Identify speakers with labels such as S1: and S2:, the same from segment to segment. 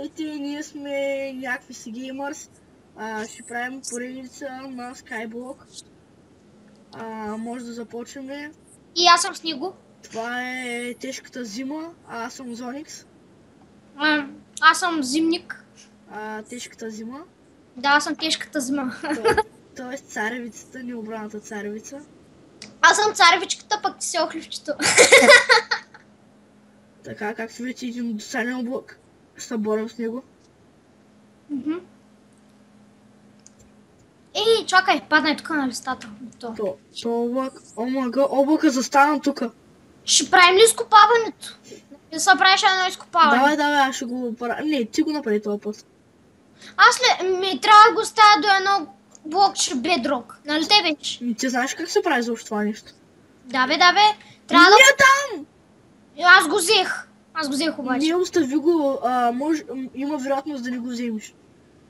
S1: Здравейте, ние сме някакви си геймърс. Ще правим поредица на Skyblock. Може да започнем.
S2: И аз съм с него.
S1: Това е тежката зима, а аз съм Зоникс.
S2: Аз съм зимник.
S1: Тежката зима.
S2: Да, аз съм тежката зима.
S1: Тоест царевицата, необраната царевица.
S2: Аз съм царевичката, пък ти си охливчето.
S1: Така, както вече един досаден облак. Ще се борим с него.
S2: Ей, чакай, паднай тук на листата.
S1: То облак, облака застана тука.
S2: Ще правим ли изкопаването? Да се правиш едно изкопаване.
S1: Давай, аз ще го правя. Не, ти го направи този път.
S2: Аз ми трябва да го ставя до едно блокче бедрок. Нали те вече?
S1: Ти знаеш как се прави заобщо това нещо?
S2: Да бе. Трябва да...
S1: Не там!
S2: Аз го взех обаче.
S1: Не остави го, има вероятност да не го вземеш.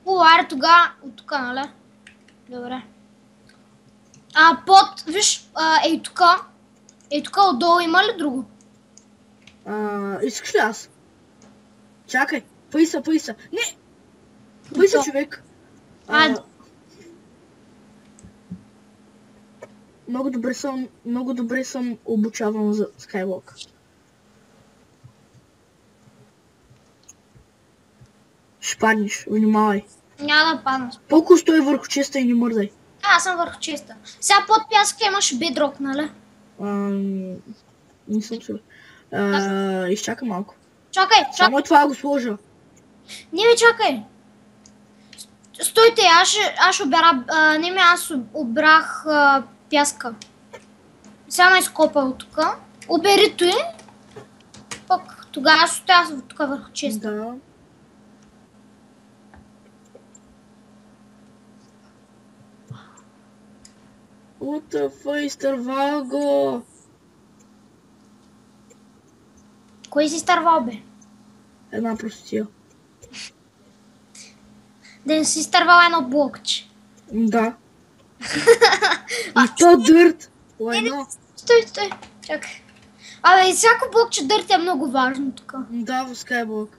S2: Аре тога от тук, нали? Добре. Виж, ей тук отдолу има ли друго?
S1: Искаш ли аз? Чакай, пъйса. Не! Пъйса, човек. Много добре съм обучаван за Skyblock. Ще паднеш, внимавай.
S2: Няма да падна.
S1: По-ко стой върху честа и не мърдай.
S2: Аз съм върху честа. Сега под пясъка имаш бедрок, нали?
S1: Не съм сигурен. Изчакай малко.
S2: Чакай.
S1: Само това го сложа.
S2: Не бе, чакай. Стойте, аз обрах пяска. Само изкопа от тук. Обери той. Пък тогава аз стоя тук върху честа.
S1: Да. Утафа, изтървал го.
S2: Кой си изтървал, бе?
S1: Една простия.
S2: Да не си изтървал едно блокче.
S1: Да. И то дърт. Лайно.
S2: Стой. Чакай. И всяко блокче дърт е много важно тук.
S1: Да, в Skyblock.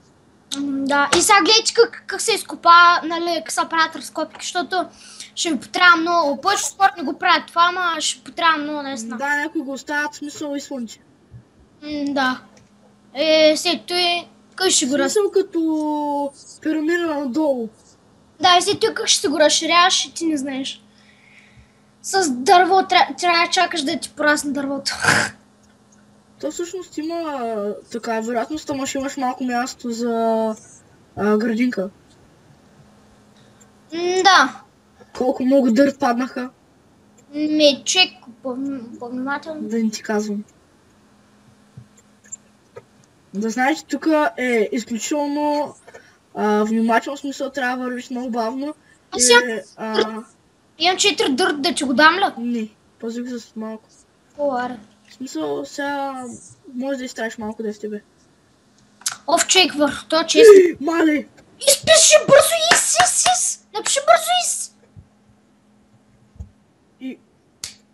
S2: Да, и сега гледайте как се изкопа, нали, как се правят разкопки, защото ще ви потрябва много. Повече спорт не го правят това, ама ще потрябва много наистина.
S1: Да, някои го оставят смисъл и слънче.
S2: Да. След той как ще го
S1: Смисъл като пирамида надолу.
S2: Да, и след той как ще се го разширяваш и ти не знаеш. С дърво трябва да чакаш да ти порасне дървото.
S1: То всъщност има така вероятност, ама ще имаш малко място за градинка.
S2: Да.
S1: Колко много дърт паднаха.
S2: Чек по-внимателно.
S1: Да не ти казвам. Да знаеш, тук е изключително внимателно, смисъл трябва да вървиш много бавно.
S2: Имам 4 дърт, да ти го дам ли?
S1: Не, пази го с малко.
S2: Аре.
S1: В смисъл, сега може да изтраеш малко да е в тебе.
S2: Човек върху това чест.
S1: Мале!
S2: Изпиши бързо из! Напиши бързо из!
S1: И...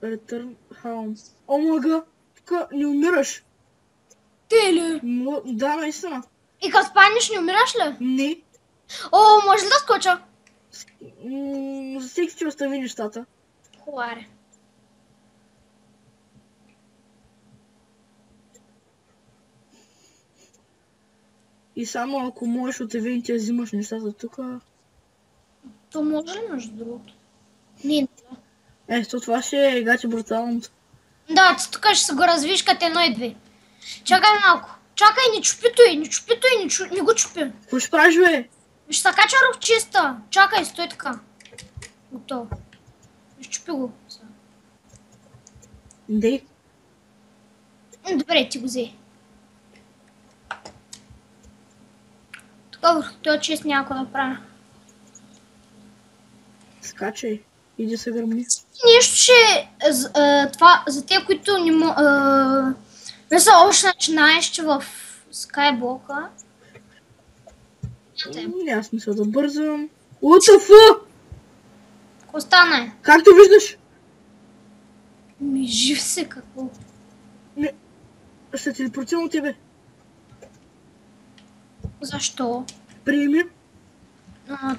S1: Return home. Омага! Тук не умираш.
S2: Те ли?
S1: Да, наистина.
S2: И като спанеш не умираш ли?
S1: Не.
S2: Може ли да скоча?
S1: За всеки ти остави нещата.
S2: Хуаре.
S1: И само ако можеш от евентия взимаш нещата тук.
S2: То може ли между другото? Не.
S1: То това ще е гаче бруталното.
S2: Да, ти тук ще се го развиш като 1 и 2. Чакай малко. Чакай, не чупи той, не го чупи.
S1: Какво ще правиш, бе?
S2: Ще се кача в чиста. Чакай, стой така. Готово. Чупи го.
S1: Дей.
S2: Добре, ти го взе. Тук върху този чест няма да правя.
S1: Скачай. Иди се гръмни.
S2: Нещо ще... това за те, които не са още начинаещи в Skyblock-а.
S1: Няма смисъл да бързам. What
S2: Какво стана?
S1: Както виждаш.
S2: Жив се какво?
S1: Ще телепортирам от тебе.
S2: Защо?
S1: Приеми.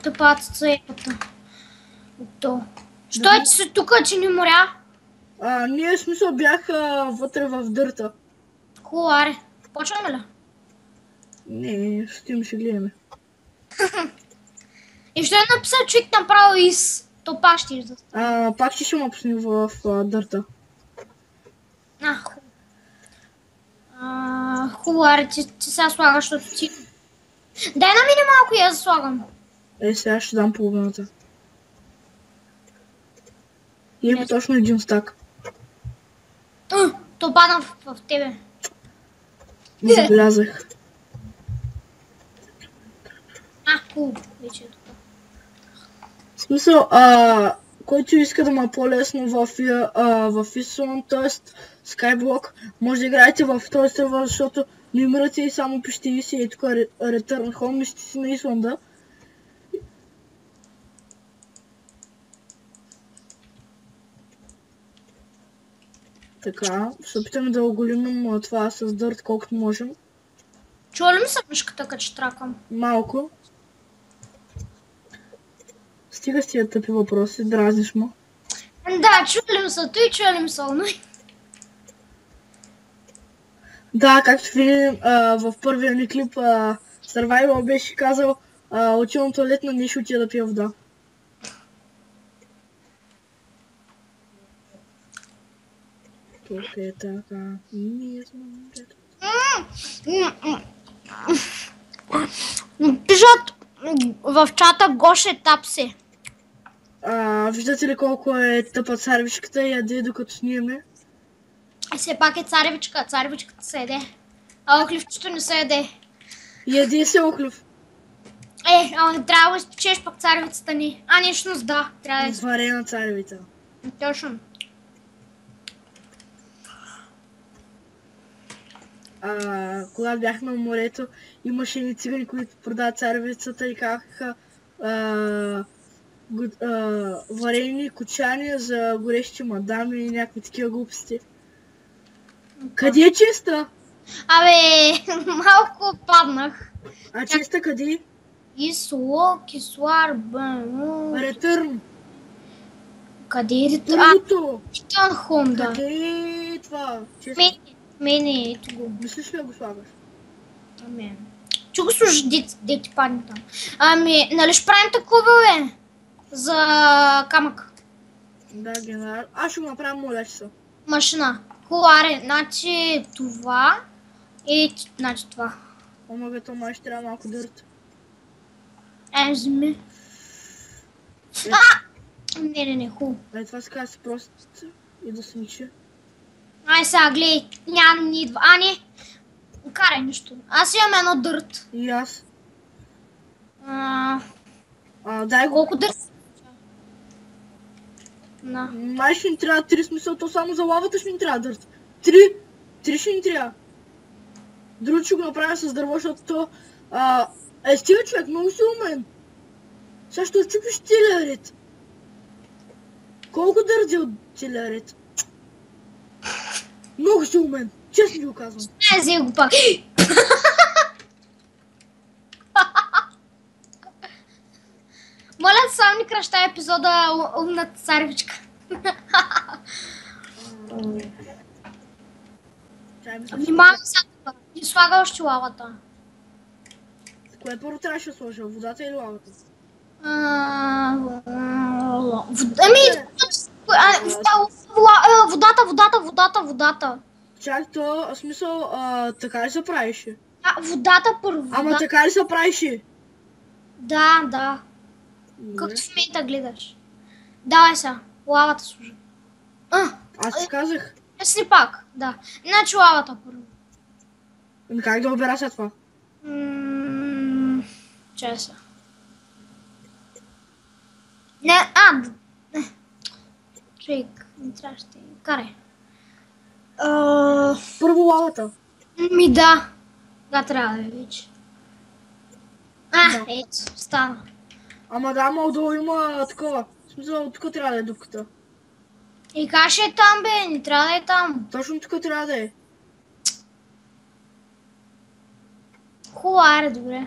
S2: Тъпацата е то. Що е, че си тука, че не моря?
S1: Ние в смисъл бях вътре в дърта.
S2: Хубаво, аре. Почваме ли?
S1: Не, ще гледаме.
S2: И ще е написал човек направо из... То пак ще издаст.
S1: Пак ще ме пусни в дърта.
S2: Хубаво, аре, ти сега слагаш, защото ти... Дай на мене малко и аз слагам.
S1: Сега ще дам половината. Има точно един стак.
S2: То падна в тебе.
S1: Не забелязах.
S2: Хубаво, вече е тук.
S1: В смисъл, който иска да ма по-лесно в Исланд, т.е. Skyblock, може да играете в този сервер, защото не умирате и само пишете и си и тук Return Home и сте си на Исланда. Така, ще опитаме да оголим това с дърт колкото можем.
S2: Чува ли ми се мишката, като ще тракам?
S1: Малко. Стига с тия тъпи въпроси, дразниш му.
S2: Да, чува ли ми се той, чува ли ми се оной.
S1: Да, както видим в първия ми клип, Survival беше казал, отивам туалетна, не ще отида да пия вода. Тук е така, ние сме морето.
S2: Пишат в чата Гоше Тапсе.
S1: Виждате ли колко е тъпа царевичката и яде докато снимаме?
S2: Все пак е царевичка, царевичката се яде. А охливчето не се яде.
S1: Яде се охлив.
S2: Трябва да изпечеш пък царевицата ни. Нещност, да, трябва да
S1: Изварена царевица.
S2: Точно.
S1: Когато бяхме на морето, имаше едни цигани, които продават царевицата и казаха варени кочани за горещи мадами и някакви такива глупости. Къде е честа?
S2: Малко паднах.
S1: Честа къде?
S2: Кислар,
S1: Ретърн.
S2: Къде е Ретърн?
S1: Първото.
S2: Return Home, да.
S1: Къде е това?
S2: Мене, ето го.
S1: Мислиш ли да го слагаш?
S2: Че го служиш, де ти падне там. Нали ще правим такова, бе? За камък.
S1: Да, генерал. Аз ще го направя молечеса.
S2: Машина. Хубаре, значи това и значи това.
S1: Ама то май ще трябва малко дърт.
S2: Вземи. Не, хубаво.
S1: Това се казва просто и да се ничи.
S2: Сега, гледай, няма ни идва. Не. Карай нещо. Аз имам едно дърт.
S1: И аз. Дай го.
S2: Колко дърт?
S1: Май ще ни трябва 3, смисъл, то само за лавата ще ни трябва дърт. 3 ще ни трябва. Друго ще го направя с дърво, защото то... стига човек, много си умен. Сега ще отчупиш целия ред. Колко дърди от целия ред? Много си умен, честно ви го казвам.
S2: Взех го пак. Моля, само ни краща епизода умната царевичка. Внимавай сега тук. Не слага още лавата.
S1: Кое първо трябваше да сложа? Водата или лавата?
S2: Водата.
S1: Чак то, в смисъл, така ли се правише?
S2: Водата първо.
S1: Ама така ли се правише?
S2: Да. Както в момента гледаш. Давай сега, лавата служа.
S1: Аз ти казах.
S2: Си пак, да. Значи лавата първо.
S1: Как да обера след това?
S2: Чай сега. Човек, не трябваше да карай.
S1: Първо лавата.
S2: Да. Да, трябва да е вече. Ето, стана.
S1: Ама отдолу има такова. В смисъл, тук трябва да е дупката.
S2: И как ще е там, бе? Не трябва да е там.
S1: Точно тук трябва да е.
S2: Хубаво, добре.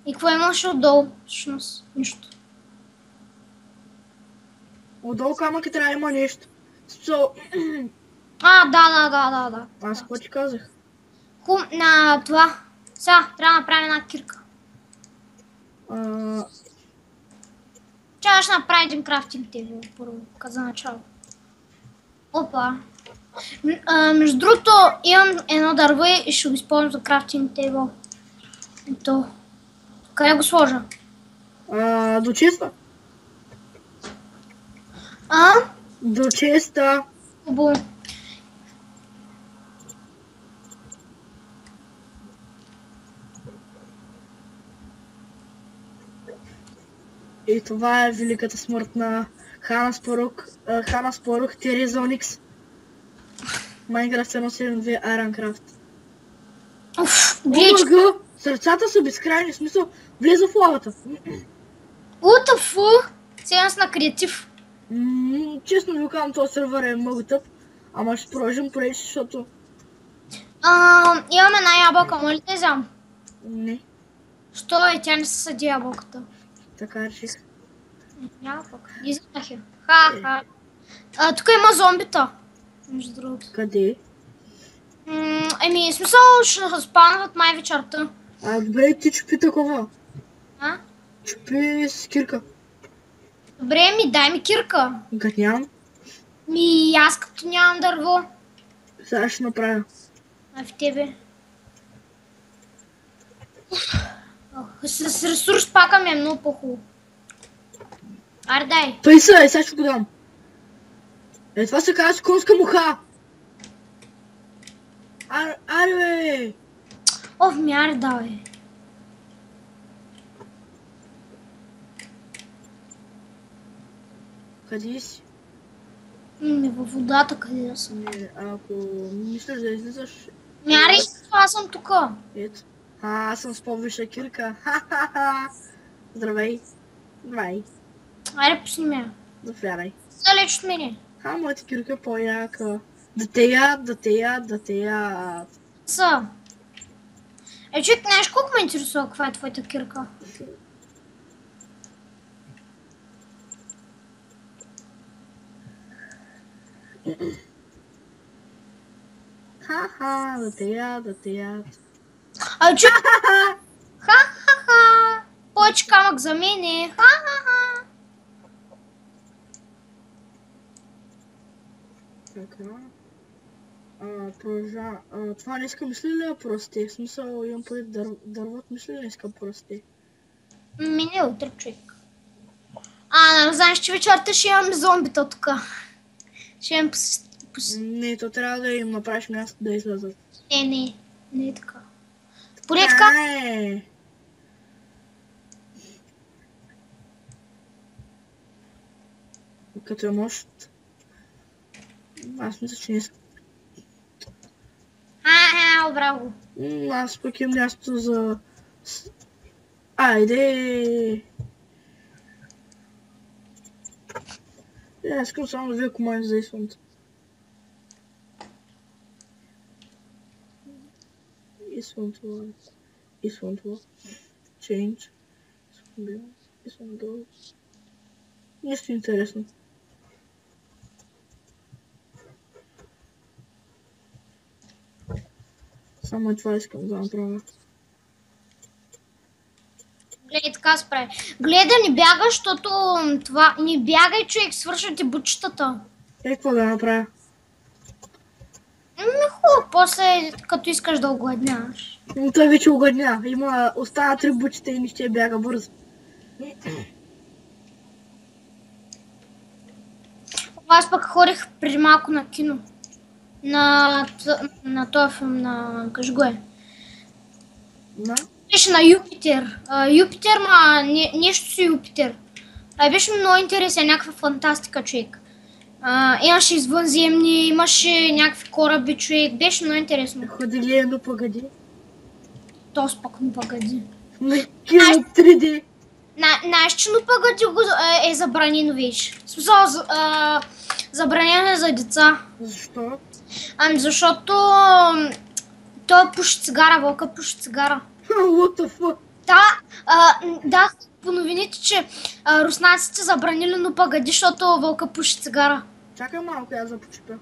S2: И какво имаше отдолу? Всъщност, нищо.
S1: Отдолу камък трябва да има нещо.
S2: Да.
S1: Аз какво ти казах?
S2: На това. Сега, трябва да направим една кирка. Чакай, ще направим един крафтинг тейбъл, първо, каза начало. Опа. Между другото, имам едно дърво и ще го използвам за крафтинг тейбъл. Ето. Къде го сложа?
S1: До честа. До честа.
S2: Хубаво.
S1: И това е великата смърт на Хана Спорух, Тереза Оникс. Майнкрафт 1.7.2 Ironcraft. Омага! Сърцата са безкрайни, в смисъл влеза в лавата.
S2: Утафу! Сега съм на креатив.
S1: Честно ви казвам, този сервер е много тъп. Ама ще продължим порече, защото...
S2: Имам една ябълка, моля те взям?
S1: Не.
S2: Що е? Тя не се съди ябълката.
S1: Така реших.
S2: Няма пък. Изнах я. Ха. Тук има зомбита. Между другото.
S1: Къде?
S2: Еми, смисъл ще спавнат май вечерта.
S1: Добре, ти чупи такова. Чупи с кирка.
S2: Добре, дай ми кирка.
S1: Като нямам.
S2: Аз като нямам дърво.
S1: Сега ще направя.
S2: В тебе. С ресурс пака ми е много по-хубаво. Аре дай.
S1: Той сега ще го дам. Това се казва конска муха. Аре бе.
S2: Аре давай.
S1: Къде си?
S2: Във водата къде да съм.
S1: Не, ако мислиш да излизаш...
S2: Аре, аз съм тука.
S1: Ето. Аз съм с по-висша кирка. Ха-ха-ха. Здравей. Давай.
S2: Айде, пусни ме.
S1: Зафярай.
S2: Далеч от мене.
S1: Моята кирка е по-яка. Да те яд.
S2: Са. Човек, знаеш колко ме интересува каква е твоята кирка?
S1: Ха-ха, да те яд.
S2: Човек! Ха-ха-ха! Повече камък за мене. Ха-ха-ха!
S1: Така. Това не иска мисли ли прости? В смисъл имам преди дървот, мисли ли не иска прости?
S2: Не утре, човек. Не знаеш, че вечерта ще имам зомбита тук. Ще имам
S1: Не, то трябва да им направиш място да излязат.
S2: Не е така. Поне така.
S1: Като е нощ. Аз мисля, че не иска.
S2: Браво.
S1: Аз пък имам място за... Айде! Искам само да видя команди за изфонта. Изфонтова. Change. Изфонтова. Нищо интересно. Само това искам да направя.
S2: Гледай, така се прави. Гледай да не бягаш, защото това... Не бягай, човек, свършвате бучетата.
S1: Какво да направя?
S2: Хубаво, после като искаш да огладняваш.
S1: Но той вече огладня. Остана 3 бучета и не ще бяга бързо.
S2: Аз пък ходих преди малко на кино. На този филм, на кажи го е. Беше на Юпитер. Юпитер, нещо си Юпитер. Беше много интересен, някаква фантастика, човек. Имаше извънземни, имаше някакви кораби, човек. Беше много интересно.
S1: Ходи ли е, но погоди?
S2: То пък но погоди.
S1: На кино 3D.
S2: Знаеш, че но погоди е забранено, виж. В смисъл, забранено е за деца.
S1: Защо?
S2: Защото той пуши цигара, вълка пуши цигара.
S1: What the fuck?
S2: Да, по новините, че руснаците забранили, но пъгади, защото вълка пуши цигара.
S1: Чакай малко, я започепя.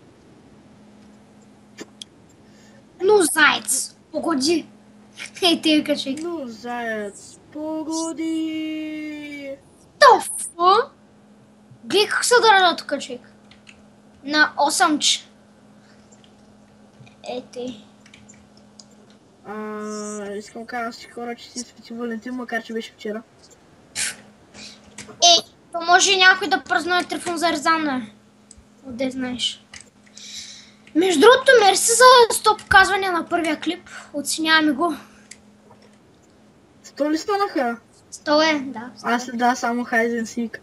S2: Ну, заяц, погоди. Ей, те качи.
S1: Ну, заяц, погоди.
S2: Тофу! Гледай как се държа тук, човек. На 8 Ей, те.
S1: Искам кажа си хора, че си Свети Валентин, макар че беше вчера.
S2: Ей, то може някой да празнува Трифон за Рязана. Отде знаеш. Между другото, мерси за 100 показвания на първия клип. Оценяваме го.
S1: 100 ли станаха?
S2: 100 да. 100.
S1: Аз да, само Хайден Сик.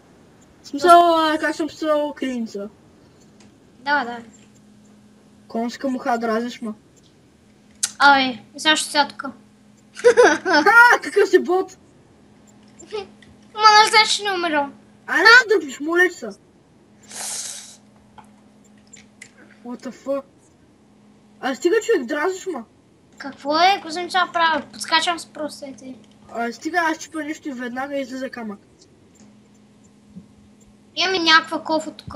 S1: В смисъл, как съм писал криница.
S2: Да.
S1: Конска муха, дразниш ма.
S2: Абе, сега ще ся тук.
S1: Какъв си бот?
S2: Ма не знаеш, че не умирал.
S1: Айде да дърпиш, моля се. What the fuck? Стига човек, дразниш ма.
S2: Какво е? Какво съм сега правя? Подскачам с простете.
S1: Стига, аз чипа нещо и веднага излиза камък.
S2: Имаме някаква кофа тук.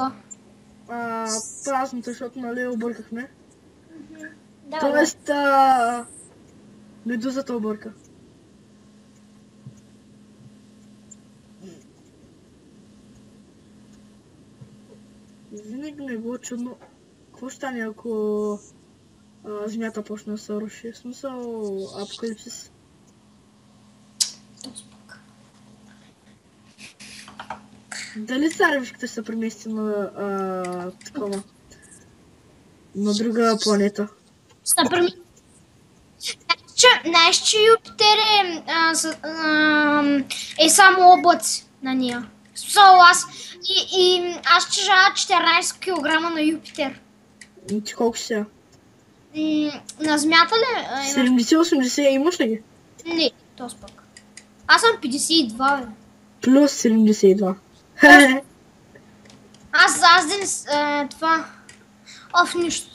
S1: Празната, защото нали объркахме.
S2: Да,
S1: Тоест, медузата обърка. Винаги ми е било чудно. Какво ще стане, ако земята почне да се руши? В смисъл, апокалипсис. Дали царевишката ще се премести на такова? На друга планета?
S2: Знаеш, че Юпитер е само облаци на нея. Аз тежа 14 кг на Юпитер.
S1: Ти колко си сега?
S2: На Земята ли?
S1: 70-80 имаш ли ги?
S2: Не, този пък. Аз съм 52, бе.
S1: Плюс 72.
S2: Аз ден това... нищо.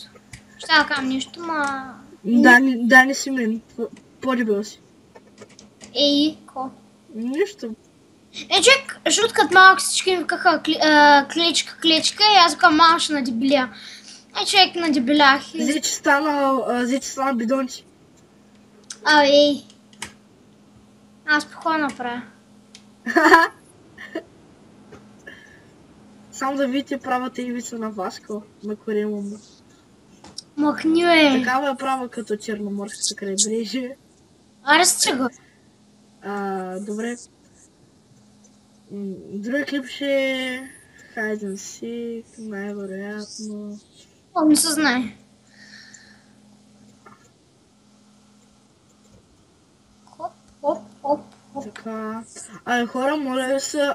S2: Ще да кажам нищо, ма...
S1: Да, не си мен. По-дебел си.
S2: Ей, ко?
S1: Нищо.
S2: Човек, защото като малък всички викаха клечка и аз викам малък ще надебеля. Човек надебелях.
S1: Взе, че стана бидонче.
S2: Ей. Аз спокойно направя.
S1: Само да видите правата ивица на Васко, на корема му.
S2: Махни, бе.
S1: Такава е права като черноморската крайбрежие.
S2: Арести го.
S1: Добре. Другия клип ще е Hide and Seek, най-вероятно.
S2: Не се знае. Хоп.
S1: Така. Хора, моля ви се,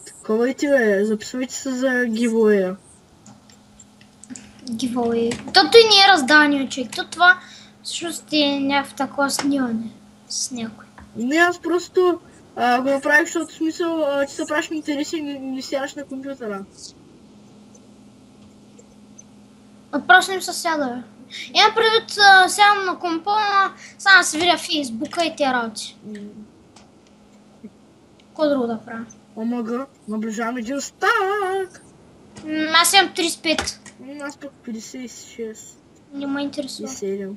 S1: таковайте, бе, записвайте се за giveaway.
S2: Giveaway. Тото и не е раздание, човек. То това всъщност е някакво такова снимане с някой.
S1: Не, аз просто го направих, защото в смисъл, че се правиш интереси и не сядаш на компютъра.
S2: Просто им се сяда, бе. Имам предвид, сядам на компа, само се видя Фейсбука и тия работи. Какво друго да правя?
S1: Омага, наближавам един стак!
S2: Аз имам 35.
S1: Аз пък 56.
S2: Не ме интересува.
S1: И 7.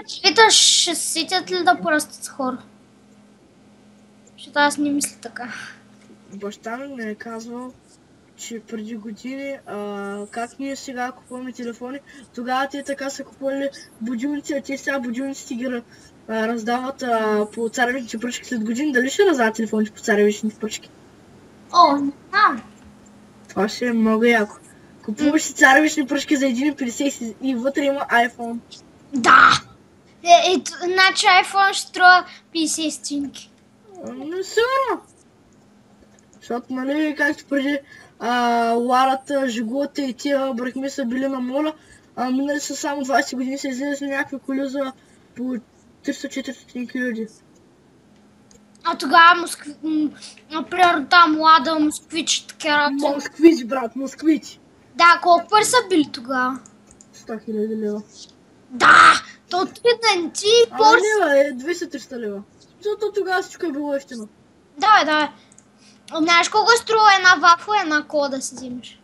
S2: Ще питаш, ще се сетят ли да порастат с хора? Защото аз не мисля така.
S1: Баща ми е казвал, че преди години, как ние сега купуваме телефони, тогава те така са купували будилници, а те сега будилниците ги раздават по царевични пръчки след години. Дали ще раздават телефоните по царевичните пръчки?
S2: Не знам.
S1: Това ще е много яко. Купуваш си царевични пръчки за 1,50 и вътре има iPhone.
S2: Да! Значи iPhone ще струва 50 стинки.
S1: Не сигурно. Защото, нали, както преди Ларата, Жигулата и тия брахми са били на мола, минали са само 20 години, се излизали някакви коли за по 300-400 хиляди.
S2: А тогава например, там Лада, Москвич, такива.
S1: Москвич, брат, москвич.
S2: Да, колко пари са били тогава?
S1: 100 000 лева.
S2: Да! То ти да ти
S1: Ама не, бе, 200-300 лева. Защото тогава всичко е било ефтино.
S2: Да. Знаеш колко струва една вафла, една кола да си взимаш?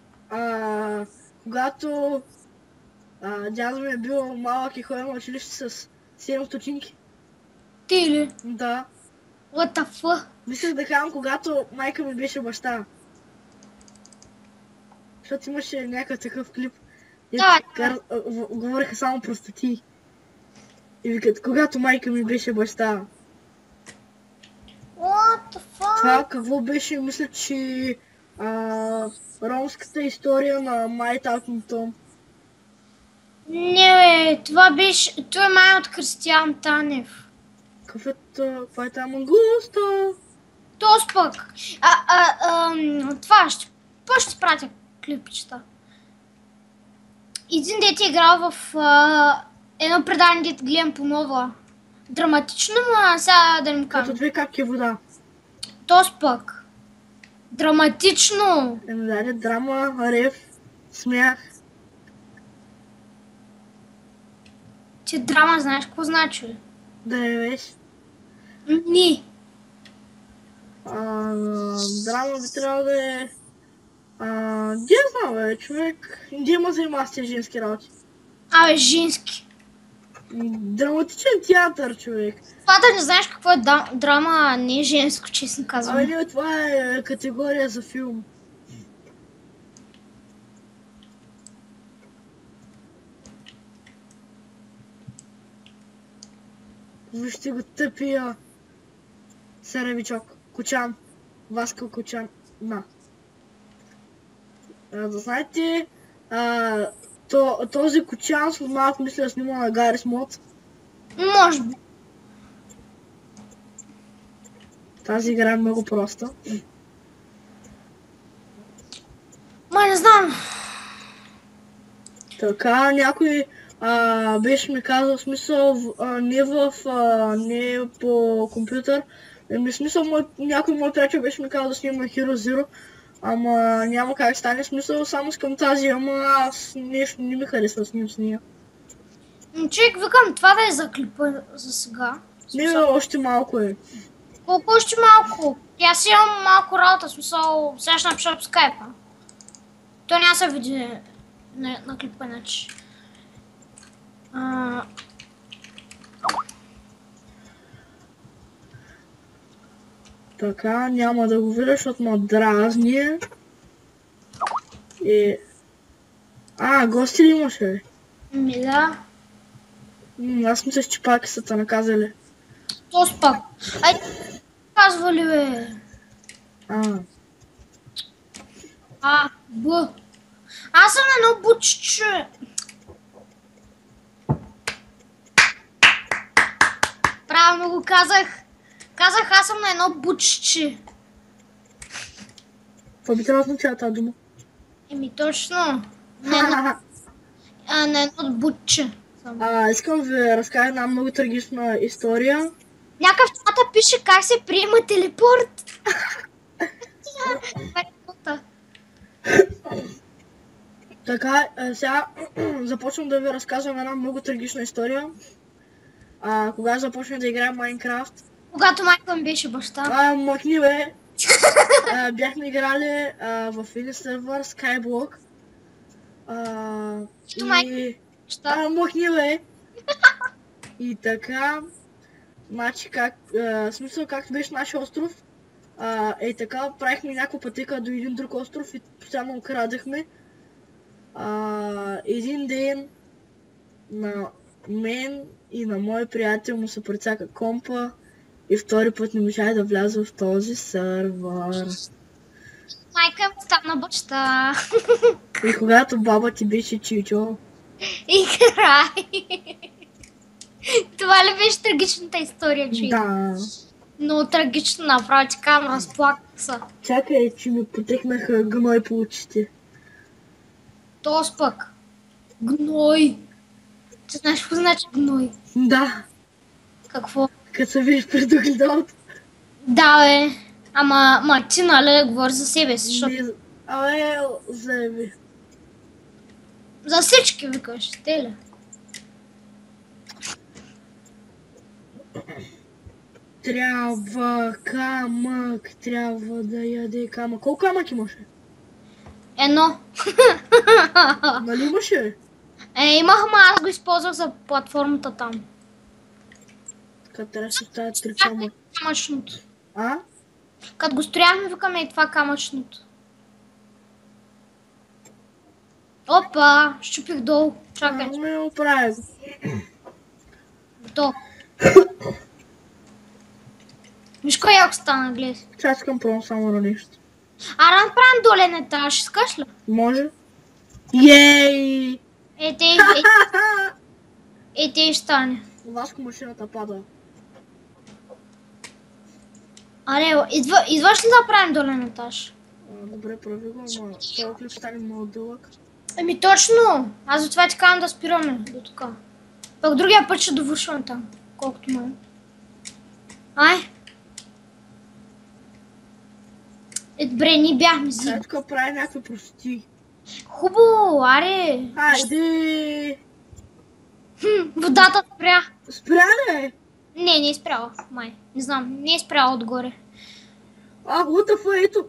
S1: Когато дядо ми е бил малък и ходил на училище с 7 стотинки.
S2: Ти ли?
S1: Да.
S2: What the fuck?
S1: Мислех да казвам, когато майка ми беше баща. Защото имаше някакъв такъв клип.
S2: Да.
S1: Говореха само простоти. И викат, когато майка ми беше баща.
S2: What the fuck?
S1: Това какво беше? Мисля, че ромската история на май татин Том.
S2: Не бе, това е май от Кристиян Танев.
S1: Каква е тази мангуста?
S2: Тоест пък. Това ще пратя клипчета. Един дете е играл в едно предание, дете гледам по нова. Драматично, но сега да не
S1: Като
S2: кажа.
S1: 2 капки вода.
S2: Тоест пък. Драматично.
S1: Даде драма, рев, смях.
S2: Че драма, знаеш какво значи?
S1: Да не беше.
S2: Ни.
S1: Драма би трябвало да е... Де знам, бе, човек. Де има занимава с тези женски работи?
S2: Абе, женски.
S1: Драматичен театър, човек.
S2: Това да не знаеш какво е драма, не е женско, честно казвам.
S1: Абе, не, това е категория за филм. Вижте го тъпия серевичок. Кочан. Васка Кочан. Да знаете, този Кочан след малко мисля да снима на Гарис Мод.
S2: Може би.
S1: Тази игра е много проста.
S2: Не знам.
S1: Така, някой беше ми казал, в смисъл, не по компютър, в смисъл, някой мой приятел беше ми казал да снимам Hero Zero, ама няма как стане, в смисъл, само искам тази, ама аз нещо не ми харесва с нея.
S2: Човек, викам това да е за клипа за сега.
S1: Не, още малко е.
S2: Колко още малко? Аз имам малко работа, в смисъл, сега ще напиша в скайпа. То няма се види на клипа, иначе.
S1: Така, няма да го видя, защото ме дразни. Гости ли имаше?
S2: Да.
S1: Аз мисля, че пак са те наказали.
S2: Тоест пак. Казвали, бе. Б. Аз съм едно бучче. Правилно го казах. Казах, аз съм на едно бучче.
S1: Това би трябвало да означава тази дума.
S2: Точно. На едно бучче.
S1: Искам да ви разкажа една много трагична история.
S2: Някакъв чата пише как се приема телепорт.
S1: Така, сега започвам да ви разказвам една много трагична история. Кога започнах да играя Майнкрафт.
S2: Когато майка ми беше баща.
S1: Махни, бе. Бяхме играли в един сервер Skyblock. Махни, бе. И така, значи смисъл както беше нашия остров, така правихме някаква пътека до един друг остров и постоянно окрадахме. Един ден на мен и на мой приятел му се прецака компа и втори път не можах да вляза в този сервер.
S2: Майка ми стана баща.
S1: И когато баба ти беше чичо.
S2: Играй. Това ли беше трагичната история, че?
S1: Да.
S2: Много трагично направо, ти камера разплака са.
S1: Чакай, че ми потекнаха гной по очите.
S2: Тоест пък. Гной. Ти знаеш какво значи гной?
S1: Да.
S2: Какво?
S1: Като се видиш пред огледалото.
S2: Да, бе. Ама ти нали говори за себе си, защото...
S1: Заеби.
S2: За всички викаш, те ли?
S1: Трябва камък, трябва да яде камък. Колко камък имаше?
S2: Едно.
S1: Нали имаше?
S2: Имах, ама аз го използвах за платформата там.
S1: Така трябва да се оставят 3 камък.
S2: Камъчното.
S1: А?
S2: Като го строяхме, викаме и това камъчното. Опа, щупих долу. Чакай.
S1: Не оправя го.
S2: Готово. Виж кой яко стана, гледай.
S1: Сега искам пробвам само на нещо.
S2: А да направим долен етаж, искаш ли?
S1: Може? Ей!
S2: Те и стане.
S1: Васко машината пада.
S2: Аре, идваш ли да правим долен етаж?
S1: Добре, прави го, ама този клип стане много дълъг.
S2: Еми точно! Аз затова ти казвам да спираме до тук. Пък другия път ще довършвам там, колкото мога. Ай! Добре, ние бяхме си.
S1: Сега тук прави някакви прости.
S2: Хубаво, аре!
S1: Хайде!
S2: Водата спря.
S1: Спря ли?
S2: Не е спряла, май. Не знам, не е спряла отгоре.
S1: Лутафа, ето.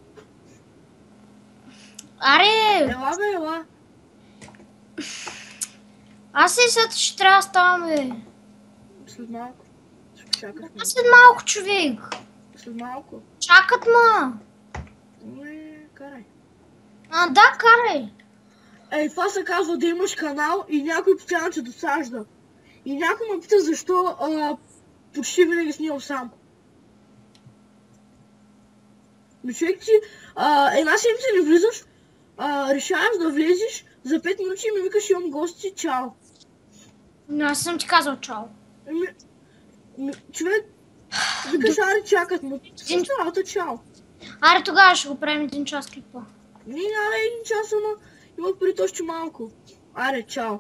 S2: Аре!
S1: Ела бе, ела.
S2: Аз се сета, че трябва да ставам, бе.
S1: След малко. Ще почакаш.
S2: А след малко, човек.
S1: След малко.
S2: Чакат ма.
S1: Карай.
S2: Да, карай.
S1: Това се казва да имаш канал и някой постоянно те досажда. И някой ме пита защо почти винаги снимам сам. Но човек ти една седмица не влизаш, решаваш да влезеш, за 5 минути ми викаш имам гости, чао.
S2: Но аз съм ти казал чао.
S1: Човек, викаш аре чакат му, също работа чао.
S2: Аре тогава ще го правим 1 час клипа.
S1: Не, аре 1 час, ама имах преди още малко. Аре, чао.